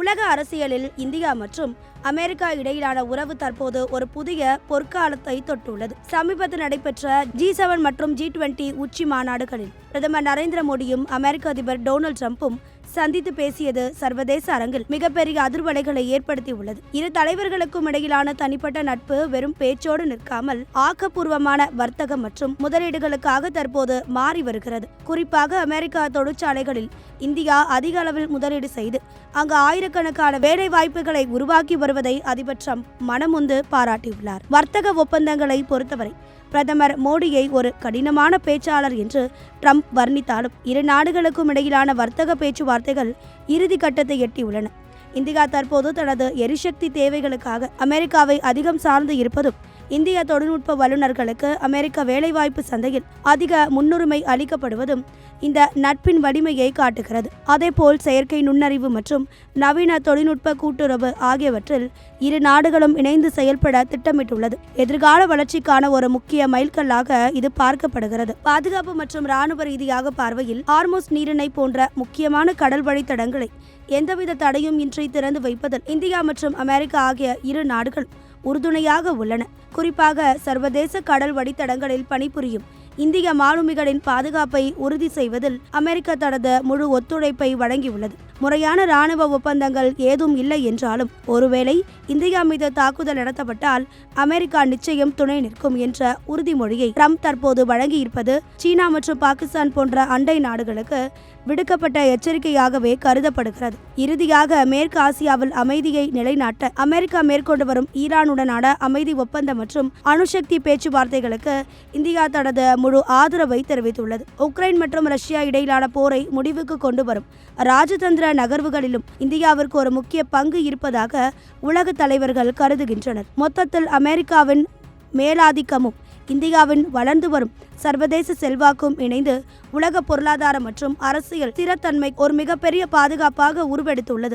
உலக அரசியலில் இந்தியா மற்றும் அமெரிக்கா இடையிலான உறவு தற்போது ஒரு புதிய பொற்காலத்தை தொட்டுள்ளது. சமீபத்தில் நடைபெற்ற G7 மற்றும் G20 உச்சி மாநாடுகளில் பிரதமர் நரேந்திர மோடியும் அமெரிக்க அதிபர் டொனால்ட் ட்ரம்பும் சந்தித்து பேசியது சர்வதேச அரங்கில் மிகப்பெரிய அதிர்வலைகளை ஏற்படுத்தியுள்ளது. இரு தலைவர்களுக்கும் இடையிலான தனிப்பட்ட நட்பு வெறும் பேச்சோடு நிற்காமல் ஆக்கப்பூர்வமான வர்த்தகம் மற்றும் முதலீடுகளுக்காக தற்போது மாறி வருகிறது. குறிப்பாக அமெரிக்கா தொழிற்சாலைகளில் இந்தியா அதிக அளவில் முதலீடு செய்து அங்கு ஆயிரக்கணக்கான வேலை வாய்ப்புகளை உருவாக்கி வருவதை அதிபர் ட்ரம்ப் மனமுந்து பாராட்டியுள்ளார். வர்த்தக ஒப்பந்தங்களை பொறுத்தவரை பிரதமர் மோடியை ஒரு கடினமான பேச்சாளர் என்று ட்ரம்ப் வர்ணித்தாலும் இரு நாடுகளுக்கும் இடையிலான வர்த்தக பேச்சுவார்த்தைகள் இறுதி கட்டத்தை எட்டியுள்ளன. இந்தியா தற்போது தனது எரிசக்தி தேவைகளுக்காக அமெரிக்காவை அதிகம் சார்ந்து இருப்பதும் இந்திய தொழில்நுட்ப வல்லுநர்களுக்கு அமெரிக்க வேலைவாய்ப்பு சந்தையில் அதிக முன்னுரிமை அளிக்கப்படுவதும் இந்த நட்பின் வலிமையை காட்டுகிறது. அதேபோல் செயற்கை நுண்ணறிவு மற்றும் நவீன தொழில்நுட்ப கூட்டுறவு ஆகியவற்றில் இரு நாடுகளும் இணைந்து செயல்பட திட்டமிட்டுள்ளது. எதிர்கால வளர்ச்சிக்கான ஒரு முக்கிய மைல்கல்லாக இது பார்க்கப்படுகிறது. பாதுகாப்பு மற்றும் இராணுவ ரீதியாக பார்வையில் ஹார்முஸ் நீரிணை போன்ற முக்கியமான கடல் வழித்தடங்களை எந்தவித தடையும் இன்றி திறந்து வைப்பதில் இந்தியா மற்றும் அமெரிக்கா ஆகிய இரு நாடுகள் உறுதுணையாக உள்ளன. குறிப்பாக சர்வதேச கடல் வழித்தடங்களில் பணிபுரியும் இந்திய மாலுமிகளின் பாதுகாப்பை உறுதி செய்வதில் அமெரிக்கா தனது முழு ஒத்துழைப்பை வழங்கியுள்ளது. முறையான இராணுவ ஒப்பந்தங்கள் ஏதும் இல்லை என்றாலும் ஒருவேளை இந்தியா மீது தாக்குதல் நடத்தப்பட்டால் அமெரிக்கா நிச்சயம் துணை நிற்கும் என்ற உறுதிமொழியை ட்ரம்ப் தற்போது வழங்கியிருப்பது சீனா மற்றும் பாகிஸ்தான் போன்ற அண்டை நாடுகளுக்கு விடுக்கப்பட்ட எச்சரிக்கையாகவே கருதப்படுகிறது. இறுதியாக மேற்கு ஆசியாவில் அமைதியை நிலைநாட்ட அமெரிக்கா மேற்கொண்டு வரும் ஈரானுடனான அமைதி ஒப்பந்தம் மற்றும் அணுசக்தி பேச்சுவார்த்தைகளுக்கு இந்தியா தனது முழு ஆதரவை தெரிவித்துள்ளது. உக்ரைன் மற்றும் ரஷ்யா இடையிலான போரை முடிவுக்கு கொண்டு வரும் ராஜதந்திர நகர்வுகளிலும் இந்தியாவிற்கு ஒரு முக்கிய பங்கு இருப்பதாக உலக தலைவர்கள் கருதுகின்றனர். மொத்தத்தில் அமெரிக்காவின் மேலாதிக்கமும் இந்தியாவின் வளர்ந்து வரும் சர்வதேச செல்வாக்கும் இணைந்து உலக பொருளாதார மற்றும் அரசியல் ஸ்திரத்தன்மை ஒரு மிகப்பெரிய பாதுகாப்பாக உருவெடுத்துள்ளது.